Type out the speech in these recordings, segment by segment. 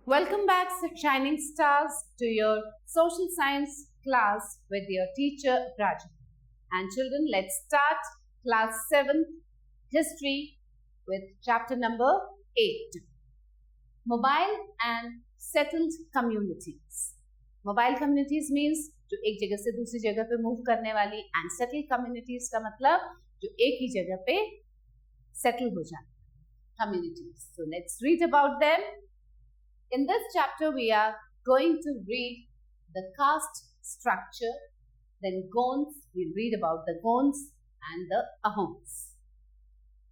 Welcome back, Shining Stars, to your social science class with your teacher Rajat. And children, let's start class 7th history with chapter number 8. Mobile and settled communities. Mobile communities means जो एक जगह से दूसरी जगह पे move करने वाली, and settled communities का मतलब जो एक ही जगह पे settle हो जाए communities. So let's read about them. In this chapter, we are going to read the caste structure, then Gonds, we'll read about the Gonds and the Ahoms.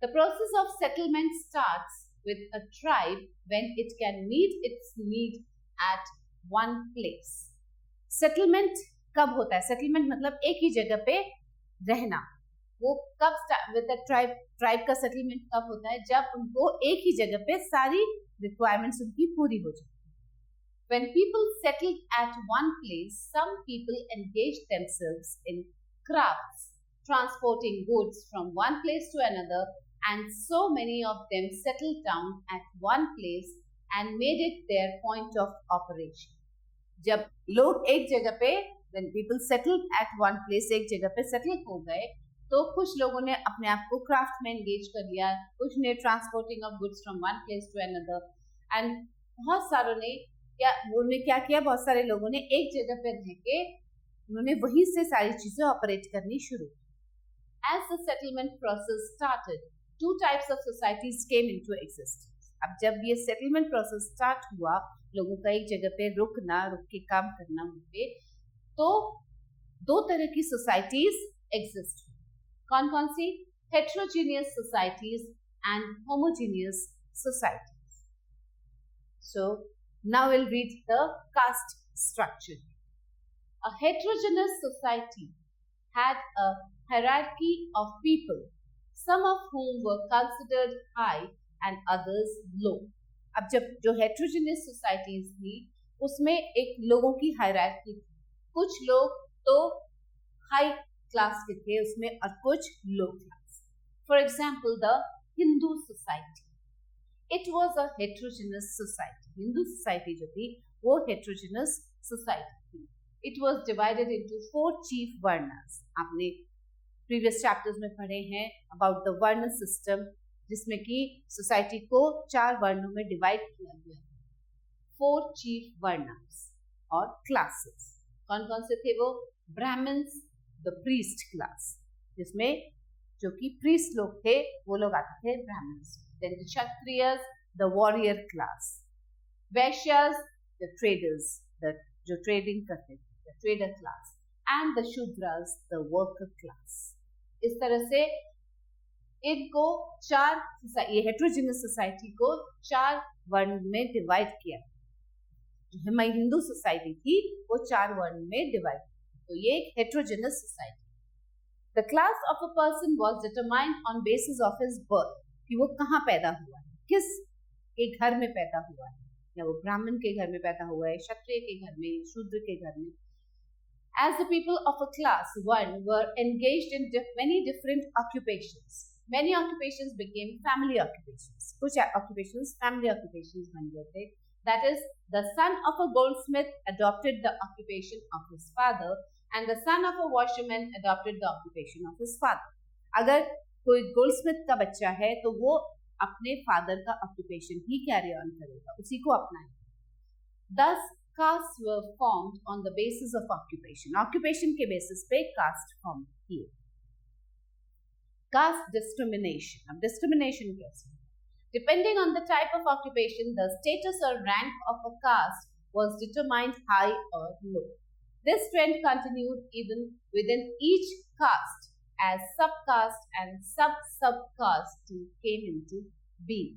The process of settlement starts with a tribe when it can meet its need at one place. Settlement कब होता है? Settlement मतलब एक ही जगह पे रहना. वो कब with the tribe का settlement कब होता है? जब उनको एक ही जगह पे सारी requirements उनकी पूरी हो जाती है. When people settled at one place, some people engaged themselves in crafts, transporting goods from one place to another, and so many of them settled down at one place and made it their point of operation. जब लोग एक जगह पे, when people settled at one place, एक जगह पे settle हो गए, तो कुछ लोगों ने अपने आप को क्राफ्ट में एंगेज कर लिया, कुछ ने transporting of goods from one place to another, and बहुत सारों ने क्या किया, बहुत सारे लोगों ने एक जगह पे रह के उन्होंने वहीं से सारी चीजें ऑपरेट करनी शुरू की. As the settlement process started, two types of societies came into existence. अब जब ये settlement process start हुआ, लोगों का एक जगह पे रुक के काम करना वहाँ पे, तो दो तरह की societies exist. कौन कौन सी? Heterogeneous societies and homogeneous societies. So now we'll read the caste structure. A heterogeneous society had a hierarchy of people, some of whom were considered high and others low. अब जब जो heterogeneous societies थी, उसमें एक लोगों की hierarchy थी. कुछ लोग तो high class के थे उसमें और कुछ low class. For example, the Hindu society. It was a heterogeneous society. Hindu society जो थी वो heterogeneous society थी. It was divided into 4 chief varnas. आपने previous chapters में पढ़े हैं about the varna system, जिसमें कि society को 4 वर्णों में divide किया गया. 4 chief varnas और classes. कौन कौन से थे वो? Brahmins, the priest class, जिसमें जो कि priest लोग थे वो लोग आते थे Brahmins. Then the Kshatriyas, the warrior class. Vaishyas, the traders, जो trading करते थे, the trader class. And the Shudras, the worker class. इस तरह से इनको ये heterogeneous society को 4 वर्ण में डिवाइड किया. जो हमारी हिंदू सोसाइटी थी वो 4 वर्ण में डिवाइड. तो ये एक heterogeneous society. The class of a person was determined on basis of his birth, कि वो कहाँ पैदा हुआ है, किस एक घर में पैदा हुआ है, या वो ब्राह्मण के घर में पैदा हुआ है, क्षत्रिय के घर में, शूद्र के घर में. As the people of a class 1 were engaged in many different occupations, many occupations became family occupations. कुछ occupations family occupations बन गए थे. That is, the son of a goldsmith adopted the occupation of his father, and the son of a washerman adopted the occupation of his father. अगर कोई Goldsmith का बच्चा है तो वो अपने फादर का ऑक्यूपेशन ही कैरी ऑन करेगा, उसी को अपनाएगा. Thus, castes were formed on the basis of occupation. Occupation के basis पे caste formed किए. Caste discrimination. अब discrimination कैसे? Depending on the type of occupation, the status or rank of a caste was determined high or low. This trend continued even within each caste as subcaste and sub-subcaste came into being.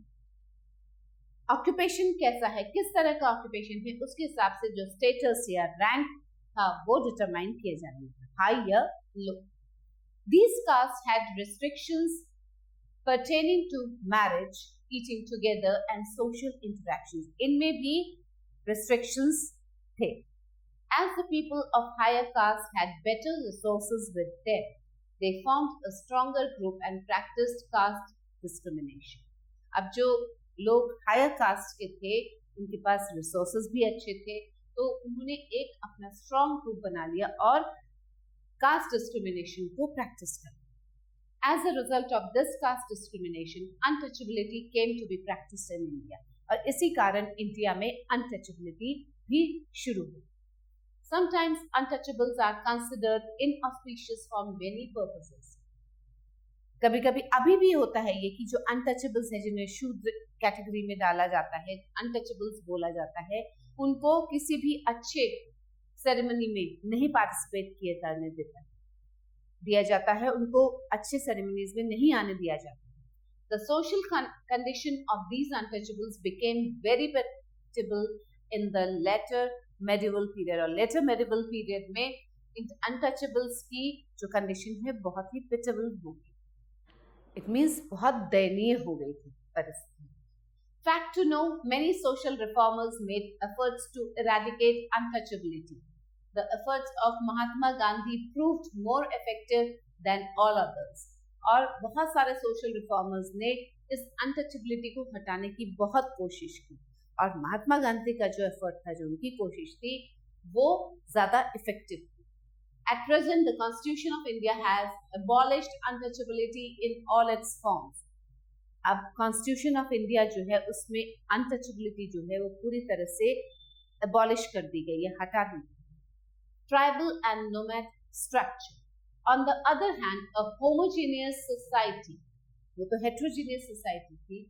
Occupation कैसा है, किस तरह का occupation है, उसके हिसाब से जो status या rank था वो determine किए जाएंगे, high या low. These castes had restrictions pertaining to marriage, eating together and social interactions. इनमें भी restrictions थे. As the people of higher caste had better resources with them, they formed a stronger group and practiced caste discrimination. अब जो लोग higher cast के थे उनके पास resources भी अच्छे थे, तो उन्होंने एक अपना स्ट्रॉन्ग ग्रुप बना लिया और कास्ट डिस्क्रिमिनेशन को प्रैक्टिस कर। As a result of this caste discrimination, untouchability came to be practiced in India. और इसी कारण इंडिया में untouchability भी शुरू हुई। Sometimes untouchables are considered inauspicious for many purposes. कभी कभी अभी भी होता है ये कि जो अनटचेबल्स है, जिन्हें शूद्र कैटेगरी में डाला जाता है, अनटचेबल्स बोला जाता है, उनको किसी भी अच्छे सेरेमनी में नहीं पार्टिसिपेट किए जाने दिया जाता है, उनको अच्छे सेरेमनीज में नहीं आने दिया जाता। The social condition of these untouchables became very predictable in the later medieval period, और later medieval period में इन untouchables की जो कंडीशन है बहुत ही पिटेबल हो गई। It means बहुत दयनीय हो गई थी परिस्थिति। Fact to know, many social reformers made efforts to eradicate untouchability. The efforts of Mahatma Gandhi proved more effective than all others. और बहुत सारे सोशल रिफॉर्मर्स ने इस अनटचेबिलिटी को हटाने की बहुत कोशिश की, और महात्मा गांधी का जो एफर्ट था, जो उनकी कोशिश थी, वो ज्यादा इफेक्टिव थी। At present, the Constitution of India has abolished untouchability in all its forms. अब Constitution of India जो है उसमें untouchability जो है वो पूरी तरह से abolish कर दी गई है, हटा दी गई। Tribal and nomad structure. On the other hand, a homogeneous society, वो तो heterogeneous society थी।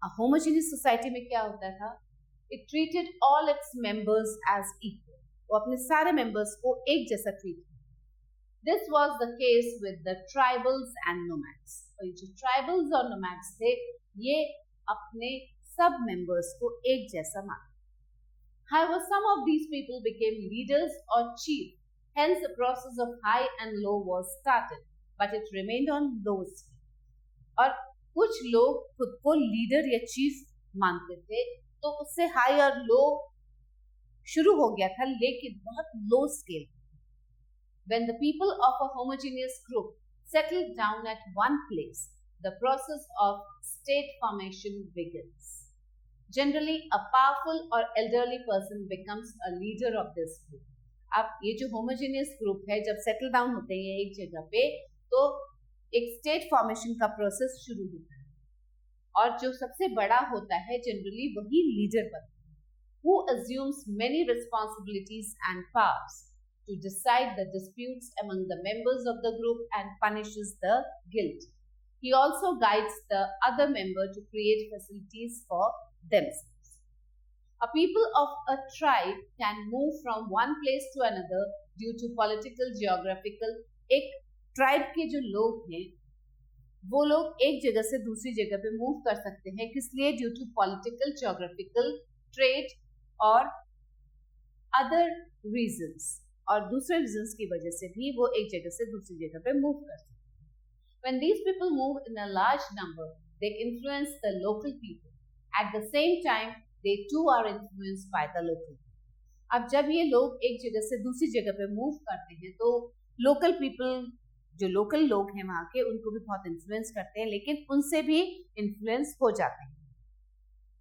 A homogeneous society में क्या होता था? It treated all its members as equal. वो अपने सारे मेंबर्स को एक जैसा ट्रीट किया। This was the case with the tribals and nomads. और ये जो tribals और nomads थे, ये अपने सब मेंबर्स को एक जैसा मानते। However, some of these people became leaders or chief. Hence, the process of high and low was started, but it remained on low scale. और कुछ लोग खुद को लीडर या चीफ मानते थे, तो उससे हाई और लो शुरू हो गया था, लेकिन बहुत लो scale. When the people of a homogeneous group settled down at one place, the process of state formation begins. Generally, a powerful or elderly person becomes a leader of this group. अब ये जो homogeneous group है, जब settle down होते हैं एक जगह पे, तो एक state formation का process शुरू होता है, और जो सबसे बड़ा होता है जनरली वही लीडर बनता है, who assumes many responsibilities and powers to decide the disputes among the members of the group and punishes the guilty. He also guides the other member to create facilities for themselves. A people of a tribe can move from one place to another due to political, geographical. एक tribe के जो लोग हैं, वो लोग एक जगह से दूसरी जगह पे मूव कर सकते हैं, किस लिए? Due to political, geographical, trade और अदर रीजंस, और दूसरे रीजंस की वजह से भी वो एक जगह से दूसरी जगह पे मूव कर सकते हैं। When these people move in a large number, they influence the local people. At the same time, they too are influenced by the local people. अब जब ये लोग एक जगह से दूसरी जगह पे मूव करते हैं, तो लोकल पीपल, जो लोकल लोग हैं वहाँ के, उनको भी बहुत इन्फ्लुएंस करते हैं, लेकिन उनसे भी इन्फ्लुएंस हो जाते हैं।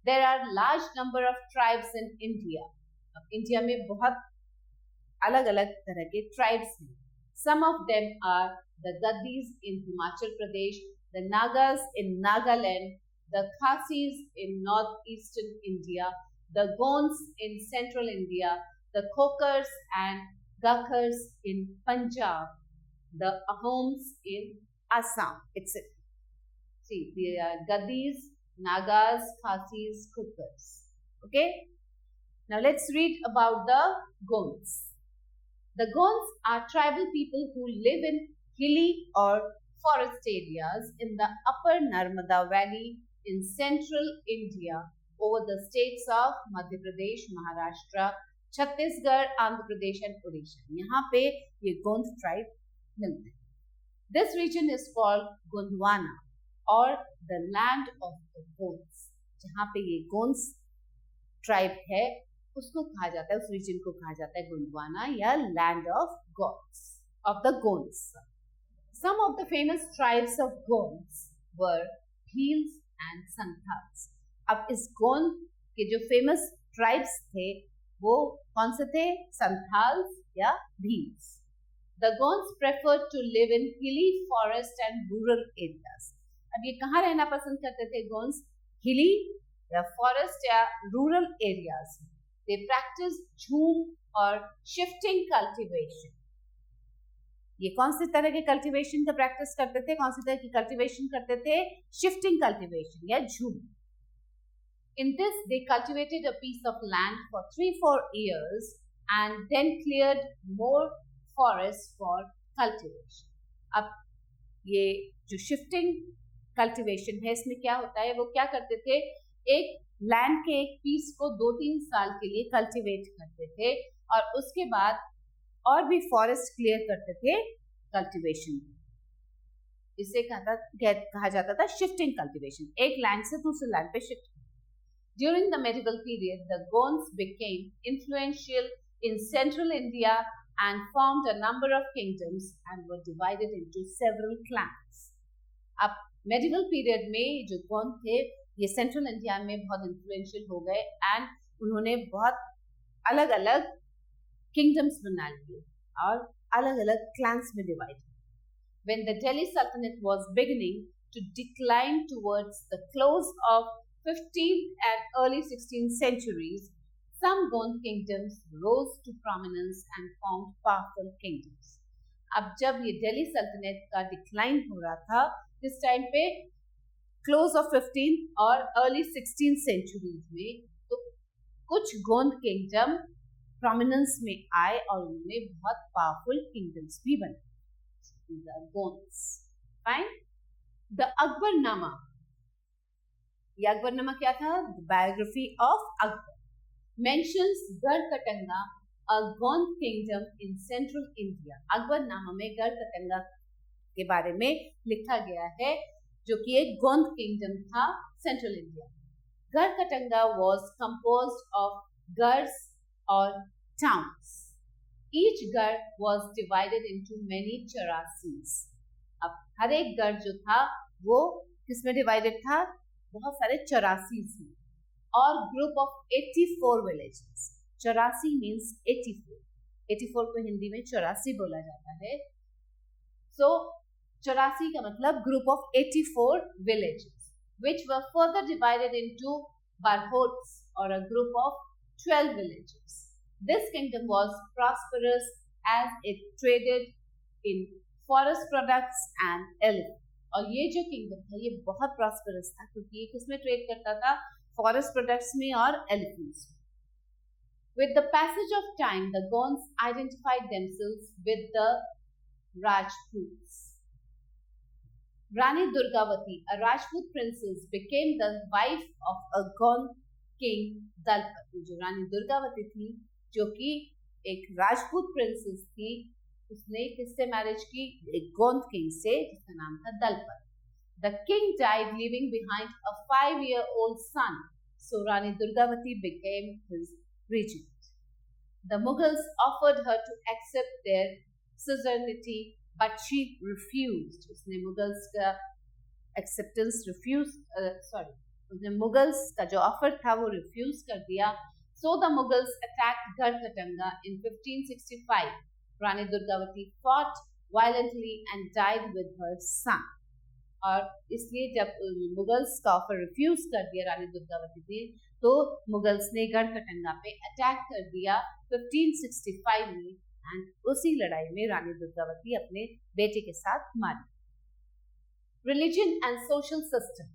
There are large number of tribes in India. अब इंडिया में बहुत अलग अलग तरह के ट्राइब्स हैं। Some of them are the Gaddis in Himachal Pradesh, the Nagas in Nagaland, the Khasis in northeastern India, the Gonds in central India, the Khokars and Gakhars in Punjab, the Ahoms in Assam, etc. See, they are Gaddis, Nagas, Khasis, Khokars. Okay? Now let's read about the Gonds. The Gonds are tribal people who live in hilly or forest areas in the upper Narmada Valley in central India over the states of Madhya Pradesh, Maharashtra, Chhattisgarh, Andhra Pradesh and Odisha. यहाँ पे ये Gond tribe मिलते हैं. This region is called Gondwana और the land of the Gonds. जहाँ पे ये Gonds tribe है, उसको कहा जाता है, उस रीजन को कहा जाता है गोंडवाना या land of gods, of the Gonds. Some of the famous tribes of Gonds were Bhils and Santhals. अब इस गोंद के जो फेमस ट्राइब्स थे वो कौन से थे? संथाल्स या Bhils. The Gonds preferred to live in hilly forest and rural areas. अब ये कहाँ रहना पसंद करते थे गोंड्स? हिली या फॉरेस्ट या रूरल एरियाज. They practiced झूम और शिफ्टिंग कल्टीवेशन. ये कौन सी तरह के कल्टीवेशन का प्रैक्टिस करते थे? कौन सी तरह की कल्टीवेशन करते थे? शिफ्टिंग कल्टीवेशन या झूम. In this, they cultivated a piece of land for 3-4 years and then cleared more forest for cultivation. अब ये जो शिफ्टिंग कल्टीवेशन है इसमें क्या होता है? वो क्या करते थे? एक लैंड के एक पीस को 2-3 साल के लिए कल्टीवेट करते थे और उसके बाद और भी फॉरेस्ट क्लियर करते थे कल्टीवेशन. इसे कहा जाता था शिफ्टिंग कल्टीवेशन. एक लैंड से दूसरे लैंड पे shift. During the medieval period, the Gonds became influential in central India and formed a number of kingdoms and were divided into several clans. अब medieval period में जो गोंद थे ये सेंट्रल इंडिया में बहुत इन्फ्लुएंशियल हो गए एंड उन्होंने बहुत अलग अलग किंगडम्स बना लिए और अलग अलग क्लैंस में divide. When the Delhi Sultanate was beginning to decline towards the close of 15th and early 16th centuries, some Gond kingdoms rose to prominence and formed powerful kingdoms. अब जब ये दिल्ली सल्तनत का डिक्लाइन हो रहा था इस टाइम पे क्लोज ऑफ 15th और अर्ली 16th सेंचुरीज में, तो कुछ गोंद किंगडम प्रोमिनेंस में आए और उन्होंने बहुत पावरफुल किंगडम्स भी बने. गोंड्स. फाइन. द अकबरनामा. ये अकबरनामा क्या था? The biography of Akbar mentions Garhkatanga, a Gond kingdom in central India. Akbarnama में गढ़कटंगा के बारे में लिखा गया है जो कि एक गोंद किंगडम था central India. Garhkatanga was composed of गढ़s और towns. Each garh was divided into many चरासीज. अब हर एक गढ़ जो था वो किसमें डिवाइडेड था? बहुत सारे चौरासीज में. और ग्रुप ऑफ 84 विलेजेस. 84 मीन्स 84. 84 को हिंदी में 84 बोला जाता है. सो 84 का मतलब group of 84 villages which were further divided into barhots or a group of 12 villages. This kingdom was prosperous as it traded in forest products and elephants. और ये जो किंगडम था ये बहुत प्रॉस्परस था क्योंकि ये किसमें ट्रेड करता था? फॉरेस्ट प्रोडक्ट्स में और एलिफेंट्स में. With the passage of time, the Gonds identified themselves with the Rajputs. Rani Durgavati, a Rajput princess, became the wife of a Gond king Dalpat. जो रानी दुर्गावती थी जो कि एक राजपूत प्रिंसेस थी, उसने किससे मैरिज की? एक गोंद किंग से जिसका नाम था Dalpat. The king died leaving behind a 5-year-old son, so Rani Durgavati became his regent. The Mughals offered her to accept their suzerainty, but she refused. उसने मुगल्स का एक्सेप्टेंस उसने मुगल्स का जो ऑफर था वो रिफ्यूज कर दिया. So the Mughals attacked Garhkatanga in 1565. Rani Durgavati fought violently and died with her son. और इसलिए जब मुगल्स का ऑफर रिफ्यूज कर दिया रानी दुर्गावती ने तो मुगल्स ने गढ़कटंगा पे अटैक कर दिया 1565 में एंड उसी लड़ाई में रानी दुर्गावती अपने बेटे के साथ मारी. Religion and social system.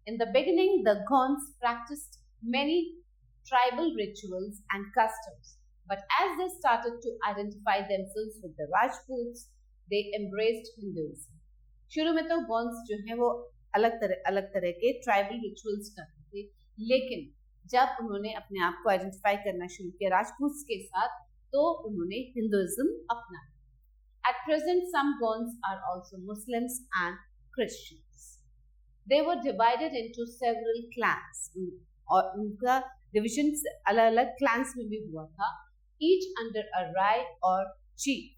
In the beginning, the Gonds practiced many tribal rituals and customs. But as they started to identify themselves with the Rajputs, they embraced Hinduism. शुरू में तो गोंड्स जो है वो अलग तरह के ट्राइबल रिचुअल्स करते थे, लेकिन जब उन्होंने अपने आप को आइडेंटिफाई करना शुरू किया राजपूत्स के साथ तो उन्होंने हिंदुइज्म अपनाया. At present, some Gonds are also Muslims and Christians. They were divided into several clans. और उनका डिविजन अलग अलग क्लैंस में भी हुआ था. Each under a Rai or chief.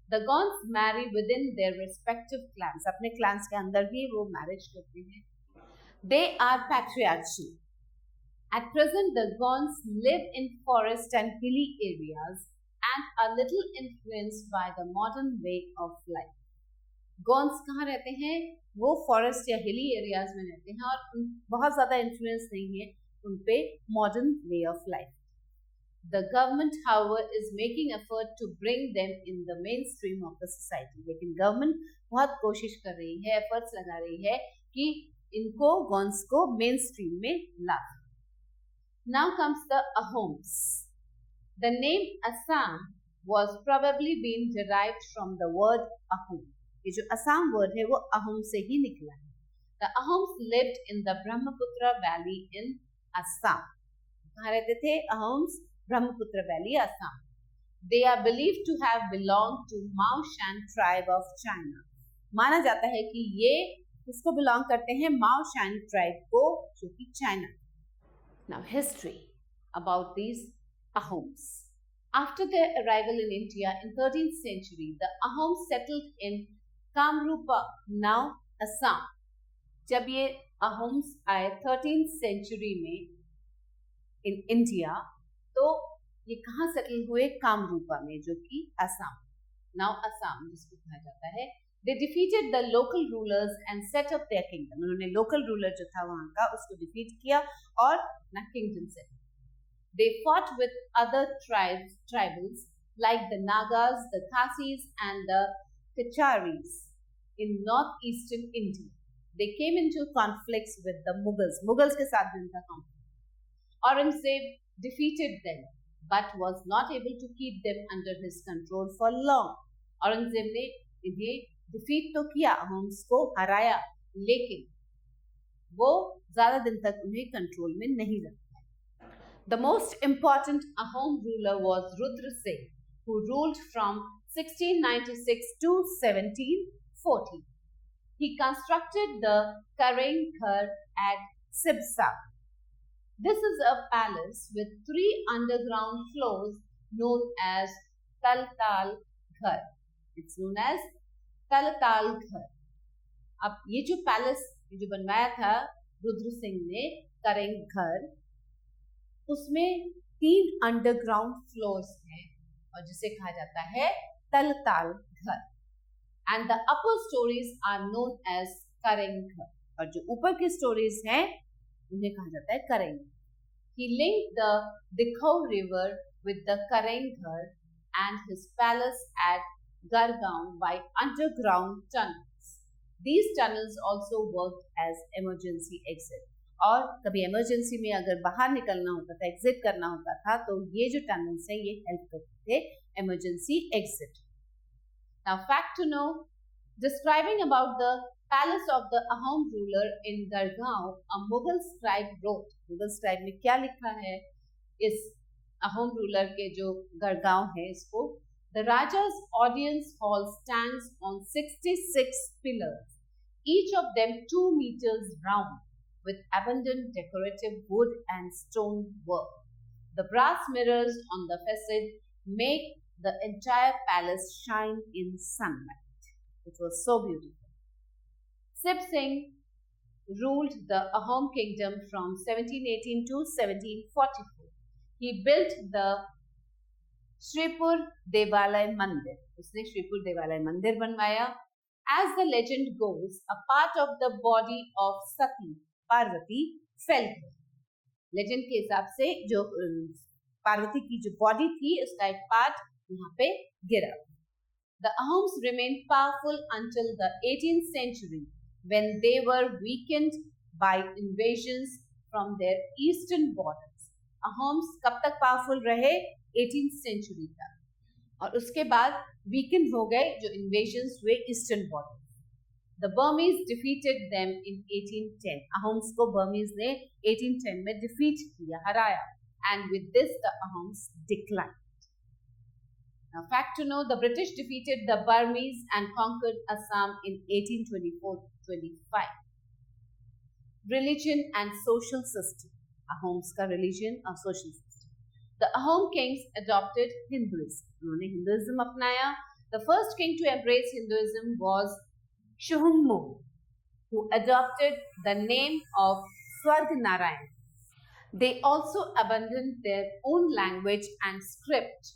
The Gonds marry within their respective clans. अपने clans के अंदर ही वो मैरिज करते हैं. They are patriarchal. At present, the Gonds live in forest and hilly areas and are little influenced by the modern way of life. Gonds कहाँ रहते हैं? वो फॉरेस्ट या हिली एरियाज में रहते हैं और बहुत ज़्यादा इन्फ्लुएंस नहीं है उन पे modern way of life. The government, however, is making effort to bring them in the mainstream of the society. लेकिन गवर्नमेंट बहुत कोशिश कर रही है, एफर्ट्स लगा रही है कि इनको गॉन्स को मेन स्ट्रीम में ला. Now comes the Ahoms. The name Assam was probably being derived from the word Ahom. ये जो असम वर्ड है वो अहोम से ही निकला है. The Ahoms lived in the Brahmaputra Valley in Assam. कहाँ रहते थे Ahoms? Brahmaputra Valley, Assam. They are believed to have belonged to Mao Shan tribe of China. माना जाता है कि ये किसको बिलोंग करते हैं? माओ शान ट्राइब को, जो कि China. Now history about these Ahoms. After their arrival in India in 13th century, the Ahoms settled in Kamrupa, now Assam. जब ये Ahoms आए 13th century में in India, तो ये कहाँ सेटल हुए? कामरूपा में, जो कि असम, नाउ असम जिसको कहा जाता है. They defeated the local rulers and set up their kingdom. उन्होंने लोकल रूलर जो था वहाँ का उसको डिफीट किया और अपना kingdom set. They fought with other tribals like the Nagas, the Khasis and the Kacharis in northeastern India. They came into conflicts with the Mughals. Mughals के साथ भी उनका conflict. Aurangzeb defeated them but was not able to keep them under his control for long. Aurangzeb ने इन्हें defeat तो किया, अहोम्स को हराया, लेकिन वो ज्यादा दिन तक उन्हें कंट्रोल में नहीं रखा. The most important Ahom ruler was Rudra Singh, who ruled from 1696 to 1740. He constructed the Kareng Ghar at Sibsa. This is a palace with 3 underground floors known as Taltal Ghar. It's known as Taltal Ghar. अब ये जो palace जो बनवाया था रुद्र सिंह ने, करेंग घर, उसमें 3 underground floors हैं और जिसे कहा जाता है Talatal Ghar. And the upper storeys are known as Kareng Ghar, और जो ऊपर की स्टोरीज हैं उन्हें कहा जाता है करेंग. He linked the Dikhau river with the Kareng Ghar and his palace at Gargaon by underground tunnels. These tunnels also worked as emergency exit. और कभी इमरजेंसी में अगर बाहर निकलना होता था, एग्जिट करना होता था, तो ये जो टनल्स हैं ये हेल्प करते थे emergency exit. Now fact to know, describing about the palace of the Ahom ruler in Gargaon, a Mughal scribe wrote. Mughal scribe में क्या लिखा है इस Ahom ruler के जो Gargaon है इसको? The Raja's audience hall stands on 66 pillars, each of them 2 meters round, with abundant decorative wood and stone work. The brass mirrors on the facade make the entire palace shine in sunlight. It was so beautiful. Sib Singh ruled the Ahom kingdom from 1718 to 1744. He built the Shripur Devalai Mandir. उसने श्रीपुर देवालय मंदिर बनवाया. As the legend goes, a part of the body of Sati, Parvati, fell. Legend के हिसाब से जो पार्वती की जो बॉडी थी उसका एक पार्ट यहाँ पे गिरा. The Ahoms remained powerful until the 18th century, when they were weakened by invasions from their eastern borders. Ahoms कब तक पावरफुल रहे? 18th century तक, और उसके बाद वीकन हो गए जो इन्वेजन्स हुए eastern border. The Burmese defeated them in 1810. Ahoms को बर्मीज ने 1810 में डिफीट किया, हराया, and with this the Ahoms declined. Now, fact to know, the British defeated the Burmese and conquered Assam in 1824-25. Religion and social system. Ahoms का religion और social system. The Ahom kings adopted Hinduism. उन्होंने Hinduism अपनाया. The first king to embrace Hinduism was Shuhungmung, who adopted the name of Swarg Narayan. They also abandoned their own language and script,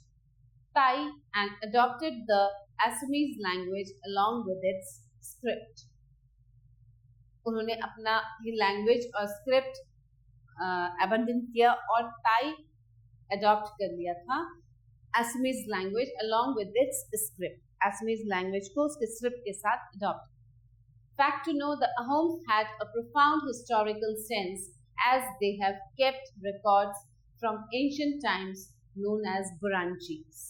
Thai, and adopted the Assamese language along with its script. उन्होंने अपना ही language और script abandon किया और ताई adopt कर लिया था Assamese language along with its script. Assamese language को उसके script के साथ adopt. Fact to know, the Ahoms had a profound historical sense as they have kept records from ancient times known as Buranjis.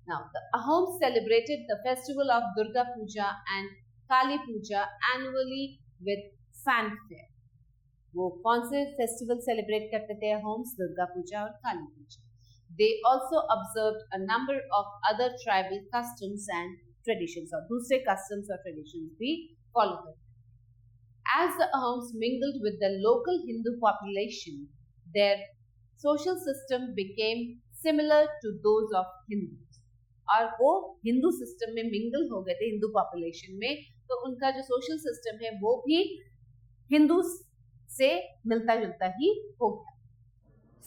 Now, the Ahoms celebrated the festival of Durga Puja and Kali Puja annually with fanfare. वो कौन से festival celebrate करते थे Ahoms? Durga Puja और काली पूजा. They also observed a number of other tribal customs and traditions, और दूसरे customs और traditions भी follow करते. As the Ahoms mingled with the local Hindu population, their social system became similar to those of Hindus. और वो Hindu system में mingle हो गए थे हिंदू पॉपुलेशन में, तो उनका जो सोशल सिस्टम है वो भी हिंदू से मिलता जुलता ही हो गया.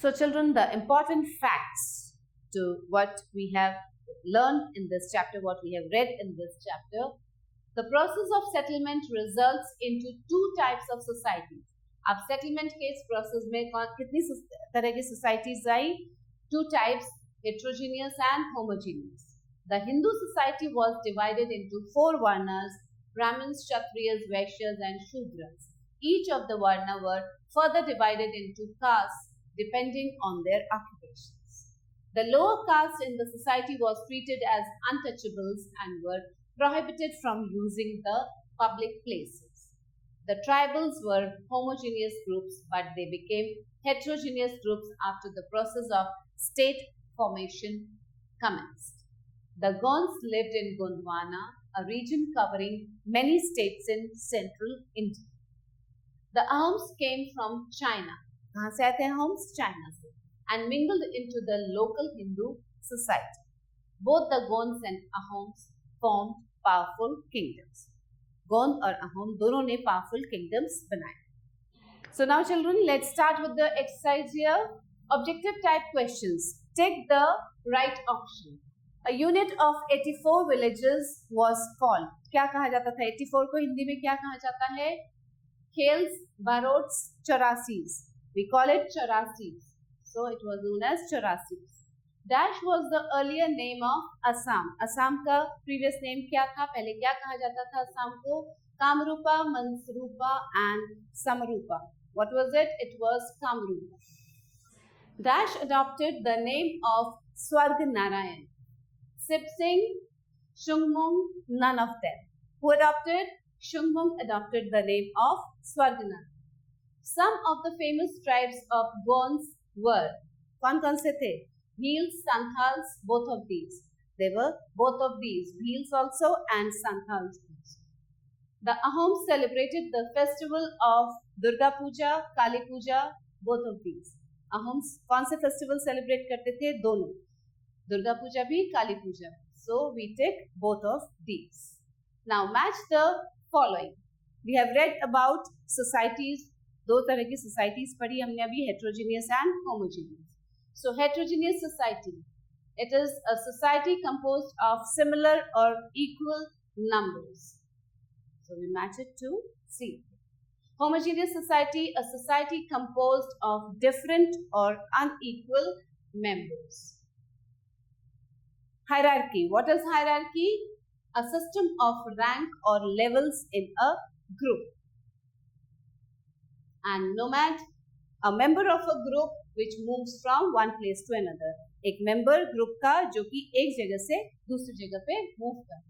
So children, the important facts to what we have learned in this chapter, what we have read in this chapter, the process of settlement results into two types of societies. अब settlement के इस process में कितनी तरह की societies I? Two types, heterogeneous and homogeneous. The Hindu society was divided into four varnas: Brahmins, Kshatriyas, Vaishyas and Shudras. Each of the varna were further divided into castes depending on their occupations. The lower caste in the society was treated as untouchables and were prohibited from using the public places. The tribals were homogeneous groups, but they became heterogeneous groups after the process of state formation commenced. The Gonds lived in Gondwana, a region covering many states in central India. The Ahoms came from China. कहाँ से आए थे Ahoms? China से, and mingled into the local Hindu society. Both the Gonds and Ahoms formed powerful kingdoms. Gond और Ahom दोनों ने powerful kingdoms बनाए. So now children, let's start with the exercise here. Objective type questions. Take the right option. A unit of 84 villages was called. क्या कहा जाता था 84 को हिंदी में? क्या कहा जाता है? Khels, Barots, Chaurasis. We call it Chaurasis. So it was known as Chaurasis. Dash was the earlier name of Assam. Assam का previous name क्या था? पहले क्या कहा जाता था Assam को? Kamrupa, Mansrupa and Samarupa. What was it? It was Kamrupa. Dash adopted the name of Swarg Narayan. Sip Singh, Shungmung, none of them. Who adopted? Shungmung adopted the name of Swarg Narayan. Some of the famous tribes of Gonds were, कौन से थे? Bhils, Santhals, both of these. They were both of these, Bhils also and Santhals also. The Ahoms celebrated the festival of Durga Puja, Kali Puja, both of these. Ahoms कौन से festival celebrate करते थे? दोनों. Durga Puja भी, Kali Puja. So we take both of these. Now match the following. We have read about societies. दो तरह की societies पढ़ी हमने अभी, heterogeneous and homogeneous. So heterogeneous society, it is a society composed of similar or equal numbers. So we match it to C. Homogeneous society, a society composed of different or unequal members. Hierarchy, what is hierarchy? A system of rank or levels in a group. And nomad, a member of a group which moves from one place to another. एक member group का जो कि एक जगह से दूसरी जगह पे move करता है.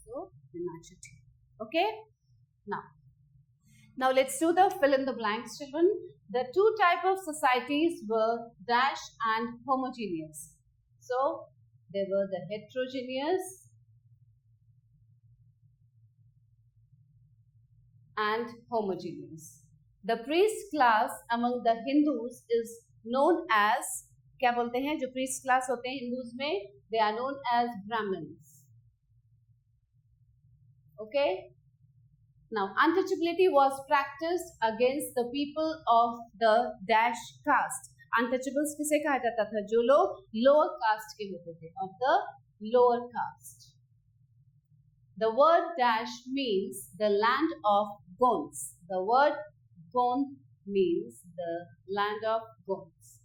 So we match it. Okay. Now let's do the fill in the blanks, children. The two type of societies were dash and homogeneous. So there were the heterogeneous and homogeneous. The priest class among the Hindus is known as, क्या बोलते हैं जो priest class होते हैं Hindus में? They are known as Brahmins. Okay. Now, untouchability was practiced against the people of the dash caste. Untouchables किसे कहा जाता था? जो लोग lower caste के होते थे, of the lower caste. The word dash means the land of Gonds. The word Gond means the land of Gonds.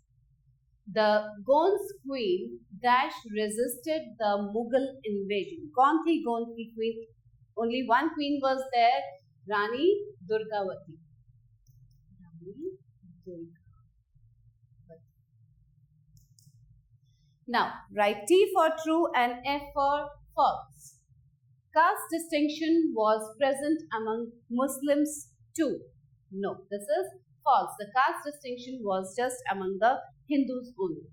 The Gonds queen dash resisted the Mughal invasion. कौन थी Gond की queen? Only one queen was there, Rani Durgavati. Rani Durgavati. Now, write T for true and F for false. Caste distinction was present among Muslims too. No, this is false. The caste distinction was just among the Hindus only.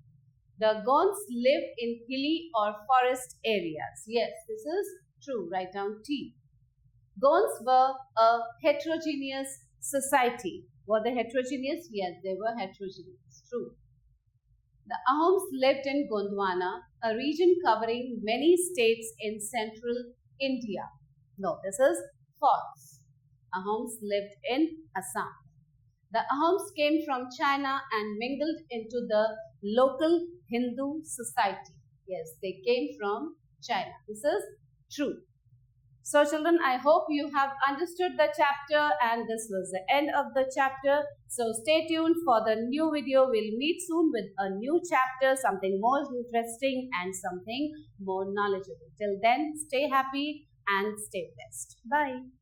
The Gonds live in hilly or forest areas. Yes, this is true. Write down T. Gonds were a heterogeneous society. Were they heterogeneous? Yes, they were heterogeneous. True. The Ahoms lived in Gondwana, a region covering many states in central India. No, this is false. Ahoms lived in Assam. The Ahoms came from China and mingled into the local Hindu society. Yes, they came from China. This is true. So children, I hope you have understood the chapter, and this was the end of the chapter. So stay tuned for the new video. We'll meet soon with a new chapter, something more interesting and something more knowledgeable. Till then, stay happy and stay blessed. Bye.